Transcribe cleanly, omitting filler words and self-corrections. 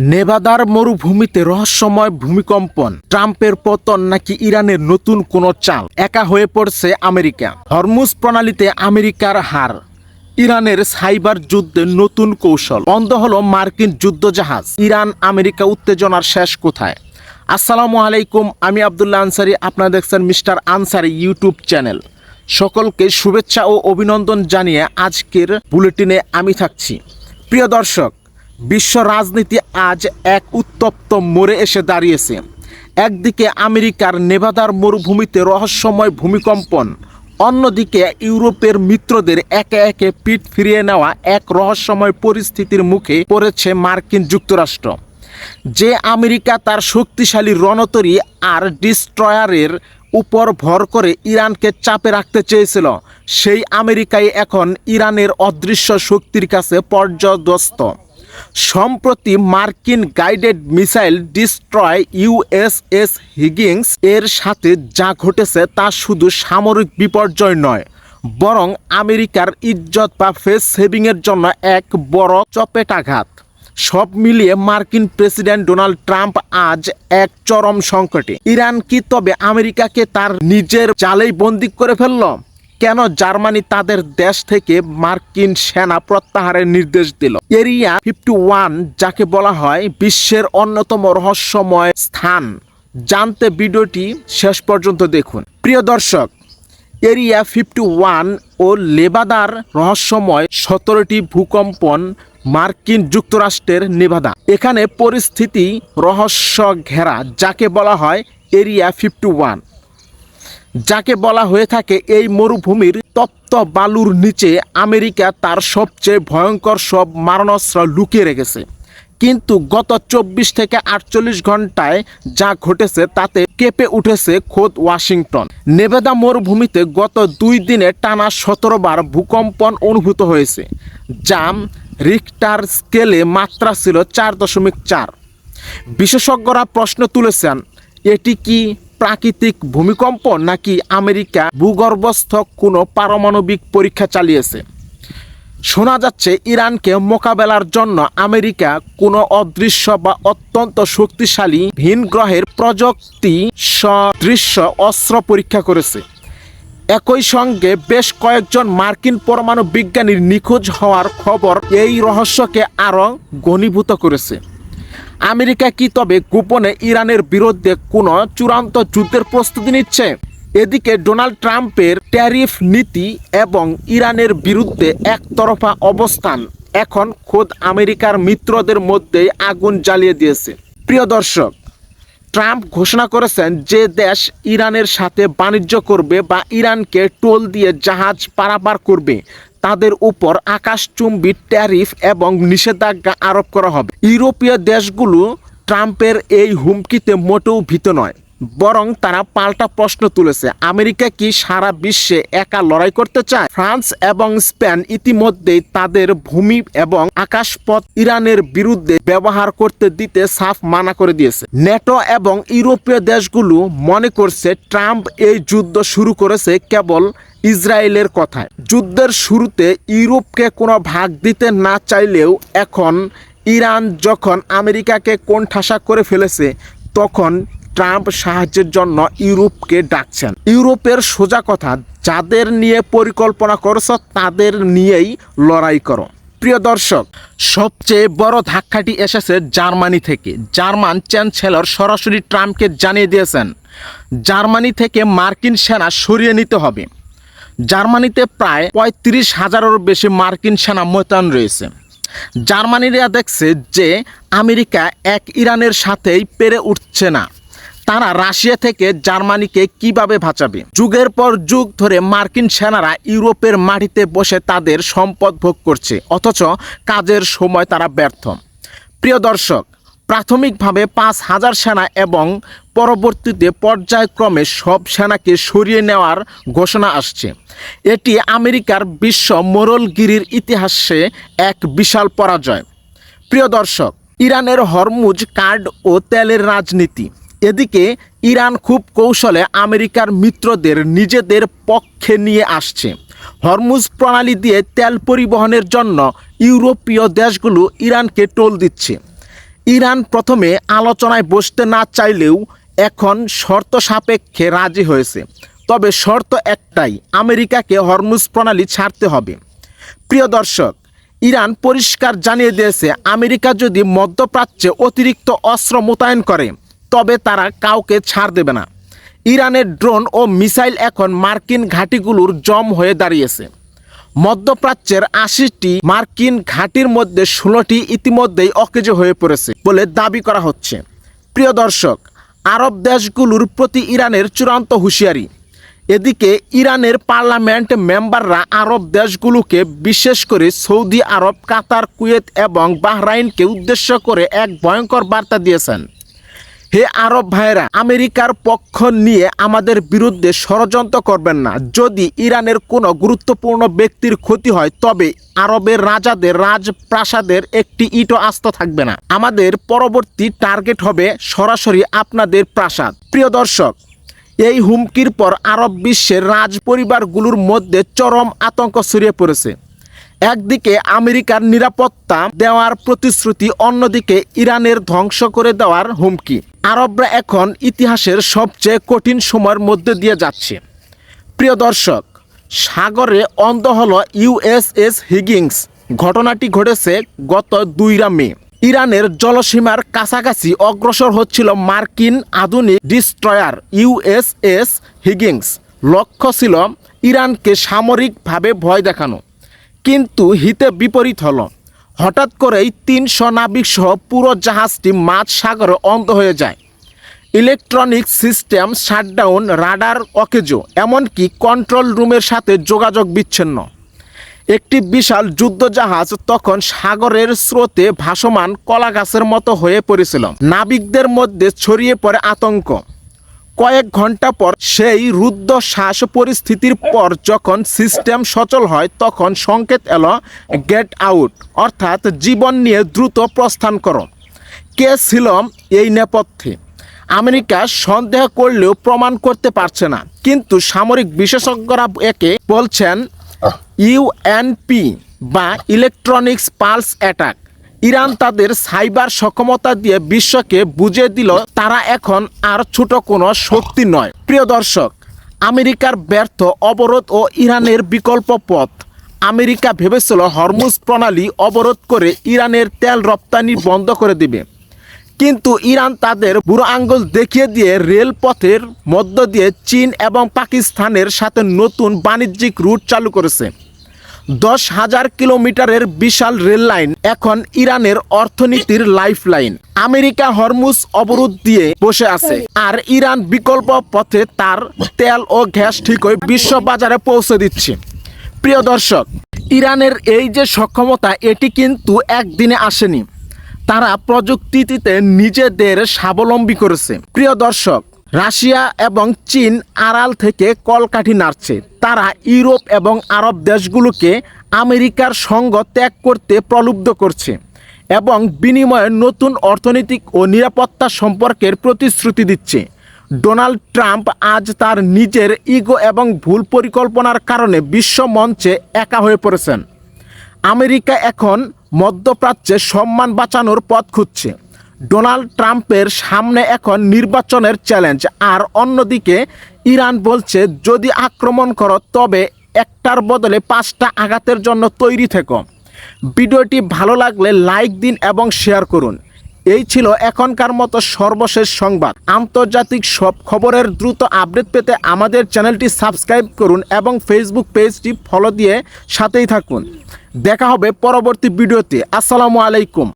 নেভাদার মরুভূমিতে রহস্যময় ভূমিকম্পন, ট্রাম্পের পতন নাকি ইরানের নতুন কোনো চাল, একা হয়ে পড়ছে আমেরিকা। হরমুজ প্রণালীতে আমেরিকার হার, ইরানের সাইবার যুদ্ধে নতুন কৌশল, বন্ধ হলো মার্কিন যুদ্ধজাহাজ, ইরান আমেরিকা উত্তেজনার শেষ কোথায়। আসসালামু আলাইকুম, আমি আব্দুল্লাহ আনসারি, আপনারা দেখছেন মিস্টার আনসারি ইউটিউব চ্যানেল। সকলকে শুভেচ্ছা ও অভিনন্দন জানিয়ে আজকের বুলেটিনে আমি থাকছি। প্রিয় দর্শক, বিশ্ব রাজনীতি আজ এক উত্তপ্ত মোড়ে এসে দাঁড়িয়েছে। একদিকে আমেরিকার নেভাদার মরুভূমিতে রহস্যময় ভূমিকম্পন, অন্যদিকে ইউরোপের মিত্রদের একে একে পিঠ ফিরিয়ে নেওয়া এক রহস্যময় পরিস্থিতির মুখে পড়েছে মার্কিন যুক্তরাষ্ট্র। যে আমেরিকা তার শক্তিশালী রণতরী আর ডিস্ট্রয়ারের উপর ভর করে ইরানকে চাপে রাখতে চেয়েছিল, সেই আমেরিকাই এখন ইরানের অদৃশ্য শক্তির কাছে পর্যদস্ত। সম্প্রতি মার্কিন গাইডেড মিসাইল ডিস্ট্রয় ইউএসএস হিগিংস এর সাথে যা ঘটেছে তা শুধু সামরিক বিপর্যয় নয়, বরং আমেরিকার ইজ্জত বা ফেস সেভিংয়ের জন্য এক বড় চপেটাঘাত। সব মিলিয়ে মার্কিন প্রেসিডেন্ট ডোনাল্ড ট্রাম্প আজ এক চরম সংকটে। ইরান কি তবে আমেরিকাকে তার নিজের জালেই বন্দী করে ফেলল? কেন জার্মানি তাদের দেশ থেকে মার্কিন সেনা প্রত্যাহারের নির্দেশ দিল? এরিয়া 51 যাকে বলা হয় বিশ্বের অন্যতম রহস্যময় স্থান, জানতে ভিডিওটি শেষ পর্যন্ত দেখুন। প্রিয় দর্শক, এরিয়া 51 ও নেভাদার রহস্যময় 17টি ভূকম্পন মার্কিন যুক্তরাষ্ট্রের নেভাদা। এখানে পরিস্থিতি রহস্য ঘেরা, যাকে বলা হয় এরিয়া 51, যাকে বলা হয়ে থাকে এই মরুভূমির তপ্ত বালুর নিচে আমেরিকা তার সবচেয়ে ভয়ঙ্কর সব মারণাস্ত্র লুকিয়ে রেখেছে। কিন্তু গত 24 থেকে 48 ঘন্টায় যা ঘটেছে তাতে কেঁপে উঠেছে খোদ ওয়াশিংটন। নেভাদা মরুভূমিতে গত 2 দিনে টানা 17 বার ভূকম্পন অনুভূত হয়েছে, যা রিক্টার স্কেলে মাত্রা ছিল 4.4। বিশেষজ্ঞরা প্রশ্ন তুলেছেন, এটি কি প্রাকৃতিক ভূমিকম্প নাকি আমেরিকা ভূগর্ভস্থ কোনো পারমাণবিক পরীক্ষা চালিয়েছে? শোনা যাচ্ছে ইরানকে মোকাবেলার জন্য আমেরিকা কোনো অদৃশ্য বা অত্যন্ত শক্তিশালী ভিন গ্রহের প্রযুক্তি সদৃশ্য অস্ত্র পরীক্ষা করেছে। একই সঙ্গে বেশ কয়েকজন মার্কিন পরমাণু বিজ্ঞানীর নিখোঁজ হওয়ার খবর এই রহস্যকে আরও ঘনীভূত করেছে। আমেরিকা কি তবে গোপনে ইরানের বিরুদ্ধে কোনো চূড়ান্ত যুদ্ধের প্রস্তুতি নিচ্ছে? এদিকে ডোনাল্ড ট্রাম্পের ট্যারিফ নীতি এবং ইরানের বিরুদ্ধে একতরফা অবস্থান এখন খোদ আমেরিকার মিত্রদের মধ্যেই আগুন জ্বালিয়ে দিয়েছে। প্রিয় দর্শক, ট্রাম্প ঘোষণা করেছেন যে দেশ ইরানের সাথে বাণিজ্য করবে বা ইরানকে টোল দিয়ে জাহাজ পারাপার করবে তাদের উপর আকাশচুম্বী ট্যারিফ এবং নিষেধাজ্ঞা আরোপ করা হবে। ইউরোপীয় দেশগুলো ট্রাম্পের এই হুমকিতে মোটেও ভীত নয়, বরং তারা পাল্টা প্রশ্ন তুলেছে, আমেরিকা কি সারা বিশ্বে একা লড়াই করতে চায়? ফ্রান্স এবং স্পেন ইতিমধ্যেই তাদের ভূমি এবং আকাশপথ ইরানের বিরুদ্ধে ব্যবহার করতে দিতে সাফ মানা করে দিয়েছে। ন্যাটো এবং ইউরোপীয় দেশগুলো মনে করছে ট্রাম্প এই যুদ্ধ শুরু করেছে কেবল ইসরায়েলের কথায়। যুদ্ধের শুরুতে ইউরোপকে কোনো ভাগ দিতে না চাইলেও এখন ইরান যখন আমেরিকাকে কোণঠাসা করে ফেলেছে, তখন ট্রাম্প সাহায্যের জন্য ইউরোপকে ডাকছেন। ইউরোপের সোজা কথা, যাদের নিয়ে পরিকল্পনা করছো তাদের নিয়েই লড়াই করো। প্রিয় দর্শক, সবচেয়ে বড় ধাক্কাটি এসেছে জার্মানি থেকে। জার্মান চ্যান্সেলর সরাসরি ট্রাম্পকে জানিয়ে দিয়েছেন জার্মানি থেকে মার্কিন সেনা সরিয়ে নিতে হবে। জার্মানিতে প্রায় 35,000-এরও বেশি মার্কিন সেনা মোতায়েন রয়েছে। জার্মানিরা দেখছে যে আমেরিকা এক ইরানের সাথেই পেরে উঠছে না, তারা রাশিয়া থেকে জার্মানিকে কিভাবে বাঁচাবে? যুগের পর যুগ ধরে মার্কিন সেনারা ইউরোপের মাটিতে বসে তাদের সম্পদ ভোগ করছে, অথচ কাজের সময় তারা ব্যর্থ। প্রিয় দর্শক, প্রাথমিকভাবে 5,000 সেনা এবং পরবর্তীতে পর্যায়ক্রমে সব সেনাকে সরিয়ে নেওয়ার ঘোষণা আসছে। এটি আমেরিকার বিশ্ব মোড়লগিরির ইতিহাসে এক বিশাল পরাজয়। প্রিয় দর্শক, ইরানের হরমুজ কার্ড ও তেলের রাজনীতি। এদিকে ইরান খুব কৌশলে আমেরিকার মিত্রদের নিজেদের পক্ষে নিয়ে আসছে। হরমুজ প্রণালী দিয়ে তেল পরিবহনের জন্য ইউরোপীয় দেশগুলো ইরানকে টোল দিচ্ছে। ইরান প্রথমে আলোচনায় বসতে না চাইলেও এখন শর্ত সাপেক্ষে রাজি হয়েছে। তবে শর্ত একটাই, আমেরিকাকে হরমুজ প্রণালী ছাড়তে হবে। প্রিয় দর্শক, ইরান পরিষ্কার জানিয়ে দিয়েছে আমেরিকা যদি মধ্যপ্রাচ্যে অতিরিক্ত অস্ত্র মোতায়েন করে তবে তারা কাউকে ছাড় দেবে না। ইরানের ড্রোন ও মিসাইল এখন মার্কিন ঘাঁটিগুলোর জম হয়ে দাঁড়িয়েছে। মধ্যপ্রাচ্যের ৮০টি মার্কিন ঘাঁটির মধ্যে ১৬টি ইতিমধ্যেই অকেজো হয়ে পড়েছে বলে দাবি করা হচ্ছে। প্রিয় দর্শক, আরব দেশগুলোর প্রতি ইরানের চূড়ান্ত হুঁশিয়ারি। এদিকে ইরানের পার্লামেন্ট মেম্বাররা আরব দেশগুলোকে, বিশেষ করে সৌদি আরব, কাতার, কুয়েত এবং বাহরাইনকে উদ্দেশ্য করে এক ভয়ঙ্কর বার্তা দিয়েছেন। হে আরব ভাইরা, আমেরিকার পক্ষ নিয়ে আমাদের বিরুদ্ধে ষড়যন্ত্র করবেন না। যদি ইরানের কোনো গুরুত্বপূর্ণ ব্যক্তির ক্ষতি হয় তবে আরবের রাজাদের রাজপ্রাসাদের একটি ইটও আস্ত থাকবে না। আমাদের পরবর্তী টার্গেট হবে সরাসরি আপনাদের প্রাসাদ। প্রিয় দর্শক, এই হুমকির পর আরব বিশ্বের রাজ পরিবারগুলোর মধ্যে চরম আতঙ্ক ছড়িয়ে পড়েছে। একদিকে আমেরিকার নিরাপত্তা দেওয়ার প্রতিশ্রুতি, অন্যদিকে ইরানের ধ্বংস করে দেওয়ার হুমকি। আরবরা এখন ইতিহাসের সবচেয়ে কঠিন সময়ের মধ্যে দিয়ে যাচ্ছে। প্রিয় দর্শক, সাগরে অন্ধ হল ইউএসএস হিগিংস। ঘটনাটি ঘটেছে গত ২ মে। ইরানের জলসীমার কাছাকাছি অগ্রসর হচ্ছিল মার্কিন আধুনিক ডিস্ট্রয়ার ইউএসএস হিগিংস। লক্ষ্য ছিল ইরানকে সামরিকভাবে ভয় দেখানো, কিন্তু হিতে বিপরীত হলো। হঠাৎ করেই ৩০০ নাবিক সহ পুরো জাহাজটি মাঝ সাগরে অন্ধ হয়ে যায়। ইলেকট্রনিক সিস্টেম শাটডাউন, রাডার অকেজো, এমনকি কন্ট্রোল রুমের সাথে যোগাযোগ বিচ্ছিন্ন। একটি বিশাল যুদ্ধজাহাজ তখন সাগরের স্রোতে ভাসমান কলা গাছের মতো হয়ে পড়েছিল। নাবিকদের মধ্যে ছড়িয়ে পড়ে আতঙ্ক। কয়েক ঘন্টা পর সেই রুদ্ধশ্বাস পরিস্থিতির পর যখন সিস্টেম সচল হয় তখন সংকেত এলো, গেট আউট, অর্থাৎ জীবন নিয়ে দ্রুত প্রস্থান করো। কে ছিল এই নেপথ্যে? আমেরিকা সন্দেহ করলেও প্রমাণ করতে পারছে না, কিন্তু সামরিক বিশেষজ্ঞরা একে বলছেন ইউএনপি বা ইলেকট্রনিক্স পালস অ্যাটাক। ইরান তাদের সাইবার সক্ষমতা দিয়ে বিশ্বকে বুঝিয়ে দিল তারা এখন আর ছোট কোনো শক্তি নয়। প্রিয় দর্শক, আমেরিকার ব্যর্থ অবরোধ ও ইরানের বিকল্প পথ। আমেরিকা ভেবেছিল হরমুজ প্রণালী অবরোধ করে ইরানের তেল রপ্তানি বন্ধ করে দিবে, কিন্তু ইরান তাদের বুড়ো আঙ্গুল দেখিয়ে দিয়ে রেলপথের মধ্য দিয়ে চীন এবং পাকিস্তানের সাথে নতুন বাণিজ্যিক রুট চালু করেছে। ১০,০০০ কিলোমিটারের বিশাল রেল লাইন এখন ইরানের অর্থনীতির লাইফলাইন। আমেরিকা হরমুজ অবরোধ দিয়ে বসে আছে, আর ইরান বিকল্প পথে তার তেল ও গ্যাস ঠিকই বিশ্ব বাজারে পৌঁছে দিচ্ছে। প্রিয় দর্শক, ইরানের এই যে সক্ষমতা, এটি কিন্তু একদিনে আসেনি। তারা প্রযুক্তিতে নিজেদের স্বাবলম্বী করেছে। প্রিয় দর্শক, রাশিয়া এবং চীন আড়াল থেকে কলকাঠি নাড়ছে। তারা ইউরোপ এবং আরব দেশগুলোকে আমেরিকার সঙ্গ ত্যাগ করতে প্রলুব্ধ করছে এবং বিনিময়ে নতুন অর্থনৈতিক ও নিরাপত্তা সম্পর্কের প্রতিশ্রুতি দিচ্ছে। ডোনাল্ড ট্রাম্প আজ তার নিজের ইগো এবং ভুল পরিকল্পনার কারণে বিশ্ব মঞ্চে একা হয়ে পড়েছেন। আমেরিকা এখন মধ্যপ্রাচ্যে সম্মান বাঁচানোর পথ খুঁজছে। ডোনাল্ড ট্রাম্পের সামনে এখন নির্বাচনের চ্যালেঞ্জ, আর অন্যদিকে ইরান বলছে যদি আক্রমণ করো তবে একটার বদলে ৫টা আঘাতের জন্য তৈরি থেকো। ভিডিওটি ভালো লাগলে লাইক দিন এবং শেয়ার করুন। এই ছিল এখনকার মতো সর্বশেষ সংবাদ। আন্তর্জাতিক সব খবরের দ্রুত আপডেট পেতে আমাদের চ্যানেলটি সাবস্ক্রাইব করুন এবং ফেসবুক পেজটি ফলো দিয়ে সাথেই থাকুন। দেখা হবে পরবর্তী ভিডিওতে। আসসালামু আলাইকুম।